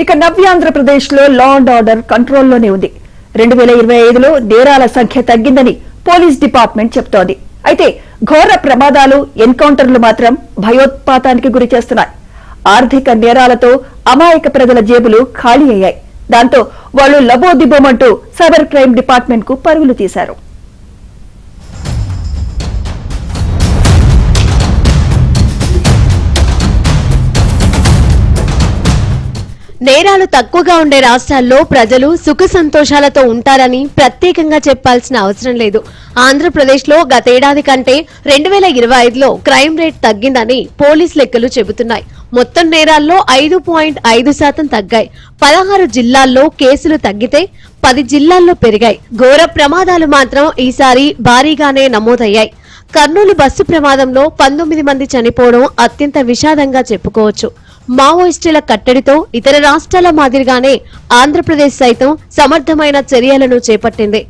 ఇక నవ్యాంధ్రప్రదేశ్ లో law and order కంట్రోల్లోనే ఉంది. 2025లో నేరాల సంఖ్య తగ్గిందని పోలీస్ డిపార్ట్మెంట్ చెబుతోంది. అయితే ఘోర ప్రమాదాలు, ఎన్కౌంటర్లు మాత్రం భయోత్పాతానికి గురి చేస్తున్నాయి. ఆర్థిక నేరాలతో అమాయక ప్రజల జేబులు ఖాళీ అయ్యాయి. దాంతో వాళ్లు లబోదిబోమంటూ సైబర్ క్రైమ్ డిపార్ట్మెంట్ కు పరుగులు తీశారు. నేరాలు తక్కువగా ఉండే రాష్ట్రాల్లో ప్రజలు సుఖ సంతోషాలతో ఉంటారని ప్రత్యేకంగా చెప్పాల్సిన అవసరం లేదు. ఆంధ్రప్రదేశ్లో గతేడాది కంటే 2025లో క్రైమ్ రేట్ తగ్గిందని పోలీస్ లెక్కలు చెబుతున్నాయి. మొత్తం నేరాల్లో 5.5% తగ్గాయి. 16 జిల్లాల్లో కేసులు తగ్గితే 10 జిల్లాల్లో పెరిగాయి. ఘోర ప్రమాదాలు మాత్రం ఈసారి భారీగానే నమోదయ్యాయి. కర్నూలు బస్సు ప్రమాదంలో 19 మంది చనిపోవడం అత్యంత విషాదంగా చెప్పుకోవచ్చు. మావోయిస్టుల కట్టడితో ఇతర రాష్ట్రాల మాదిరిగానే ఆంధ్రప్రదేశ్ సైతం సమర్థమైన చర్యలను చేపట్టింది.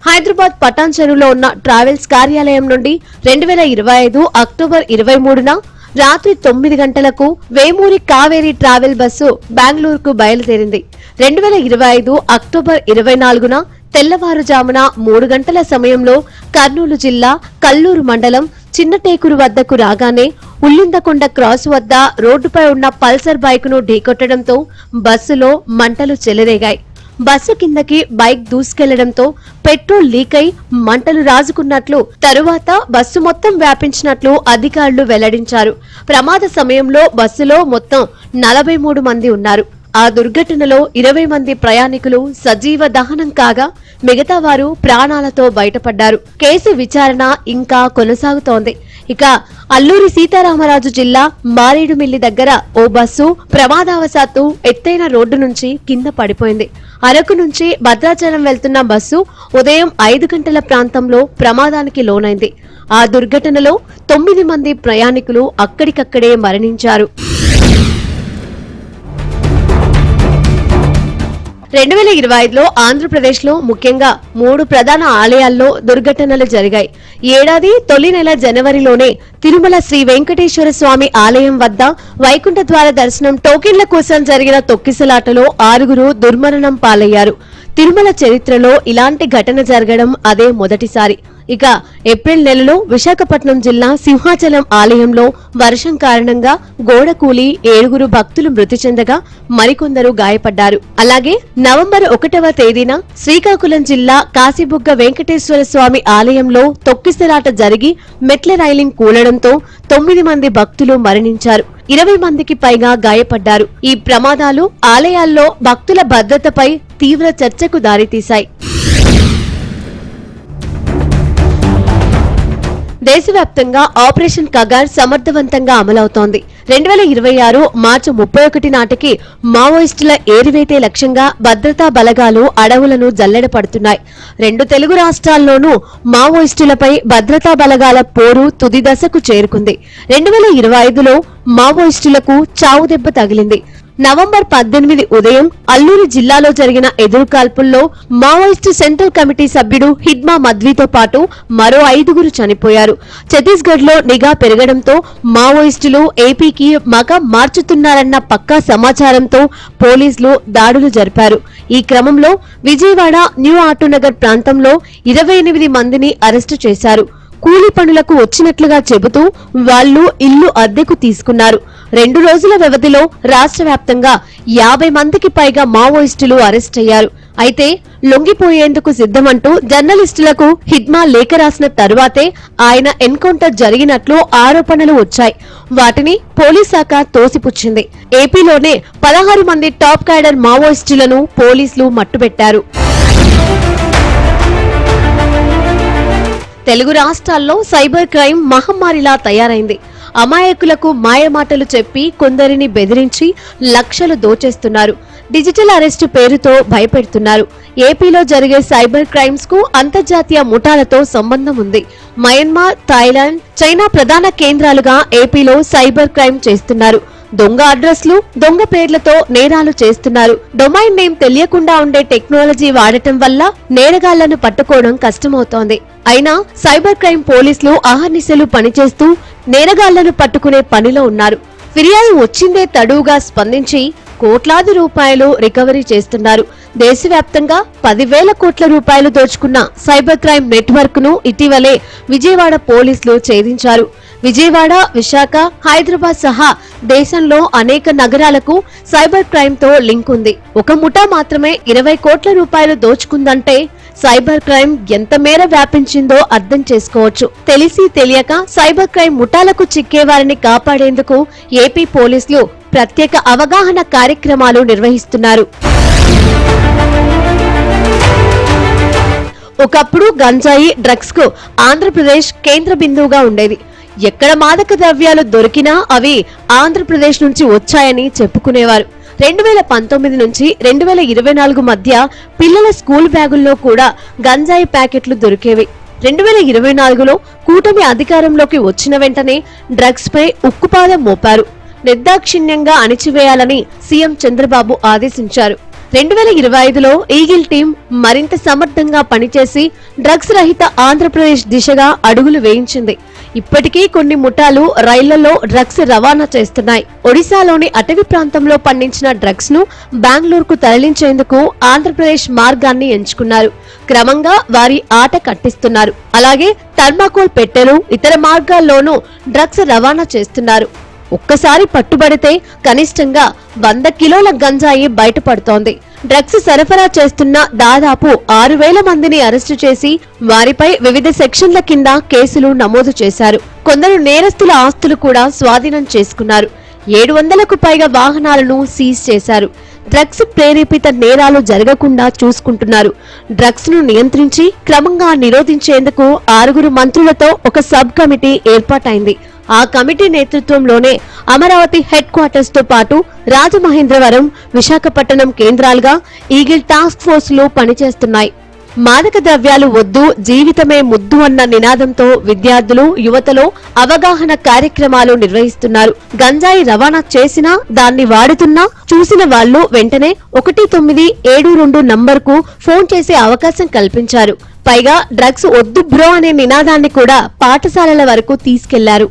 హైదరాబాద్ పటాన్ చెరువులో ఉన్న ట్రావెల్స్ కార్యాలయం నుండి 2025 అక్టోబర్ 23న రాత్రి 9 గంటలకు వేమూరి కావేరీ ట్రావెల్ బస్సు బెంగళూరుకు బయలుదేరింది. 2025 అక్టోబర్ 24న తెల్లవారుజామున 3 గంటల సమయంలో కర్నూలు జిల్లా కల్లూరు మండలం చిన్నటేకురు వద్దకు రాగానే ఉల్లిందకొండ క్రాస్ వద్ద రోడ్డుపై ఉన్న పల్సర్ బైక్ ను ఢీకొట్టడంతో బస్సులో మంటలు చెలరేగాయి. బస్సు కిందకి బైక్ దూసుకెళ్లడంతో పెట్రోల్ లీక్ అయి మంటలు రాజుకున్నట్లు, తరువాత బస్సు మొత్తం వ్యాపించినట్లు అధికారులు వెల్లడించారు. ప్రమాద సమయంలో బస్సులో మొత్తం 43 మంది ఉన్నారు. ఆ దుర్ఘటనలో 20 మంది ప్రయాణికులు సజీవ దహనం కాగా మిగతా వారు ప్రాణాలతో బయటపడ్డారు. కేసు విచారణ ఇంకా కొనసాగుతోంది. ఇక అల్లూరి సీతారామరాజు జిల్లా మారేడుమిల్లి దగ్గర ఓ బస్సు ప్రమాదవశాత్తు ఎత్తైన రోడ్డు నుంచి కింద పడిపోయింది. అరకు నుంచి భద్రాచలం వెళ్తున్న బస్సు ఉదయం 5 గంటల ప్రాంతంలో ప్రమాదానికి లోనైంది. ఆ దుర్ఘటనలో 9 మంది ప్రయాణికులు అక్కడికక్కడే మరణించారు. 2025లో ఆంధ్రప్రదేశ్లో ముఖ్యంగా 3 ప్రధాన ఆలయాల్లో దుర్ఘటనలు జరిగాయి. ఏడాది తొలి నెల జనవరిలోనే తిరుమల శ్రీ వెంకటేశ్వర స్వామి ఆలయం వద్ద వైకుంఠ ద్వార దర్శనం టోకెన్ల కోసం జరిగిన తొక్కిసలాటలో 6 దుర్మరణం పాలయ్యారు. తిరుమల చరిత్రలో ఇలాంటి ఘటన జరగడం అదే మొదటిసారి. ఇక ఏప్రిల్ నెలలో విశాఖపట్నం జిల్లా సింహాచలం ఆలయంలో వర్షం కారణంగా గోడ కూలి 7 భక్తులు మృతి చెందగా మరికొందరు గాయపడ్డారు. అలాగే నవంబర్ 1వ తేదీన శ్రీకాకుళం జిల్లా కాశీబుగ్గ వెంకటేశ్వర స్వామి ఆలయంలో తొక్కిసలాట జరిగి మెట్ల రైలింగ్ కూలడంతో 9 మంది భక్తులు మరణించారు. 20 మందికి పైగా గాయపడ్డారు. ఈ ప్రమాదాలు ఆలయాల్లో భక్తుల భద్రతపై తీవ్ర చర్చకు దారితీశాయి. దేశవ్యాప్తంగా ఆపరేషన్ కగార్ సమర్థవంతంగా అమలవుతోంది. 2026 మార్చి 31 నాటికి మావోయిస్టుల ఏరివేతే లక్ష్యంగా భద్రతా బలగాలు అడవులను జల్లెడపడుతున్నాయి. 2 తెలుగు రాష్ట్రాల్లోనూ మావోయిస్టులపై భద్రతా బలగాల పోరు తుది దశకు చేరుకుంది. 2025లో మావోయిస్టులకు చావుదెబ్బ తగిలింది. నవంబర్ 18 ఉదయం అల్లూరి జిల్లాలో జరిగిన ఎదురుకాల్పుల్లో మావోయిస్టు సెంట్రల్ కమిటీ సభ్యుడు హిడ్మా మద్వితో పాటు మరో 5 చనిపోయారు. ఛత్తీస్గఢ్ లో నిఘా పెరగడంతో మావోయిస్టులు ఏపీకి మగం మార్చుతున్నారన్న పక్కా సమాచారంతో పోలీసులు దాడులు జరిపారు. ఈ క్రమంలో విజయవాడ న్యూ ఆటోనగర్ ప్రాంతంలో 28 మందిని అరెస్టు చేశారు. కూలీ పనులకు వచ్చినట్లుగా చెబుతూ వాళ్లు ఇల్లు అద్దెకు తీసుకున్నారు. 2 రోజుల వ్యవధిలో రాష్ట్ర వ్యాప్తంగా 50 మందికి పైగా మావోయిస్టులు అరెస్ట్ అయ్యారు. అయితే లొంగిపోయేందుకు సిద్ధమంటూ జర్నలిస్టులకు హిడ్మా లేఖ రాసిన తరువాతే ఆయన ఎన్కౌంటర్ జరిగినట్లు ఆరోపణలు వచ్చాయి. వాటిని పోలీస్ శాఖ తోసిపుచ్చింది. ఏపీలోనే 16 మంది టాప్ క్యాడర్ మావోయిస్టులను పోలీసులు మట్టుబెట్టారు. తెలుగు రాష్ట్రాల్లో సైబర్ క్రైమ్ మహమ్మారిలా తయారైంది. అమాయకులకు మాయమాటలు చెప్పి కొందరిని బెదిరించి లక్షలు దోచేస్తున్నారు. డిజిటల్ అరెస్టు పేరుతో భయపెడుతున్నారు. ఏపీలో జరిగే సైబర్ క్రైమ్స్ కు అంతర్జాతీయ ముఠాలతో సంబంధం ఉంది. మయన్మార్, థాయిలాండ్, చైనా ప్రధాన కేంద్రాలుగా ఏపీలో సైబర్ క్రైమ్ చేస్తున్నారు. దొంగ అడ్రస్లు, దొంగ పేర్లతో నేరాలు చేస్తున్నారు. డొమైన్ నేమ్ తెలియకుండా ఉండే టెక్నాలజీ వాడటం వల్ల నేరగాళ్లను పట్టుకోవడం కష్టమవుతోంది. అయినా సైబర్ క్రైమ్ పోలీసులు అహర్నిశలు పనిచేస్తూ నేరగాళ్లను పట్టుకునే పనిలో ఉన్నారు. ఫిర్యాదు వచ్చిందే తడువుగా స్పందించి కోట్లాది రూపాయలు రికవరీ చేస్తున్నారు. దేశవ్యాప్తంగా 10,000 కోట్ల రూపాయలు దోచుకున్న సైబర్ క్రైమ్ నెట్వర్క్ ను ఇటీవలే విజయవాడ పోలీసులు ఛేదించారు. విజయవాడ, విశాఖ, హైదరాబాద్ సహా దేశంలో అనేక నగరాలకు సైబర్ క్రైమ్ తో లింక్ ఉంది. ఒక ముఠా మాత్రమే 20 కోట్ల రూపాయలు దోచుకుందంటే సైబర్ క్రైమ్ ఎంత మేర వ్యాపించిందో అర్థం చేసుకోవచ్చు. తెలిసి తెలియక సైబర్ క్రైమ్ ముఠాలకు చిక్కేవారిని కాపాడేందుకు ఏపీ పోలీసులు ప్రత్యేక అవగాహన కార్యక్రమాలు నిర్వహిస్తున్నారు. ఒకప్పుడు గంజాయి, డ్రగ్స్ కు ఆంధ్రప్రదేశ్ కేంద్ర బిందువుగా ఉండేది. ఎక్కడ మాదక ద్రవ్యాలు దొరికినా అవి ఆంధ్రప్రదేశ్ నుంచి వచ్చాయని చెప్పుకునేవారు. 2019 నుంచి 2024 మధ్య పిల్లల స్కూల్ బ్యాగుల్లో కూడా గంజాయి ప్యాకెట్లు దొరికేవి. 2024లో కూటమి అధికారంలోకి వచ్చిన వెంటనే డ్రగ్స్ పై ఉక్కుపాదం మోపారు. నిర్దాక్షిణ్యంగా అణిచివేయాలని సీఎం చంద్రబాబు ఆదేశించారు. 2025లో ఈగిల్ టీం మరింత సమర్థంగా పనిచేసి డ్రగ్స్ రహిత ఆంధ్రప్రదేశ్ దిశగా అడుగులు వేయించింది. ఇప్పటికీ కొన్ని ముఠాలు రైళ్లలో డ్రగ్స్ రవాణా చేస్తున్నాయి. ఒడిశాలోని అటవీ ప్రాంతంలో పండించిన డ్రగ్స్ ను బెంగళూరుకు తరలించేందుకు ఆంధ్రప్రదేశ్ మార్గాన్ని ఎంచుకున్నారు. క్రమంగా వారి ఆట కట్టిస్తున్నారు. అలాగే థర్మాకోల్ పెట్టెలు, ఇతర మార్గాల్లోనూ డ్రగ్స్ రవాణా చేస్తున్నారు. ఒక్కసారి పట్టుబడితే కనిష్టంగా 100 కిలోల గంజాయి బయటపడుతోంది. డ్రగ్స్ సరఫరా చేస్తున్న దాదాపు 6,000 మందిని అరెస్టు చేసి వారిపై వివిధ సెక్షన్ల కింద కేసులు నమోదు చేశారు. కొందరు నేరస్తుల ఆస్తులు కూడా స్వాధీనం చేసుకున్నారు. 700కు పైగా వాహనాలను సీజ్ చేశారు. డ్రగ్స్ ప్రేరేపిత నేరాలు జరగకుండా చూసుకుంటున్నారు. డ్రగ్స్ ను నియంత్రించి క్రమంగా నిరోధించేందుకు 6 మంత్రులతో ఒక సబ్ కమిటీ ఏర్పాటైంది. ఆ కమిటీ నేతృత్వంలోనే అమరావతి హెడ్ క్వార్టర్స్ తో పాటు రాజమహేంద్రవరం, విశాఖపట్నం కేంద్రాలుగా ఈగిల్ టాస్క్ ఫోర్సులు పనిచేస్తున్నాయి. మాదక ద్రవ్యాలు వద్దు, జీవితమే ముద్దు అన్న నినాదంతో విద్యార్థులు, యువతలో అవగాహన కార్యక్రమాలు నిర్వహిస్తున్నారు. గంజాయి రవాణా చేసినా, దాన్ని వాడుతున్నా చూసిన వాళ్లు వెంటనే 1972 నంబర్కు ఫోన్ చేసే అవకాశం కల్పించారు. పైగా డ్రగ్స్ వద్దు బ్రో అనే నినాదాన్ని కూడా పాఠశాలల వరకు తీసుకెళ్లారు.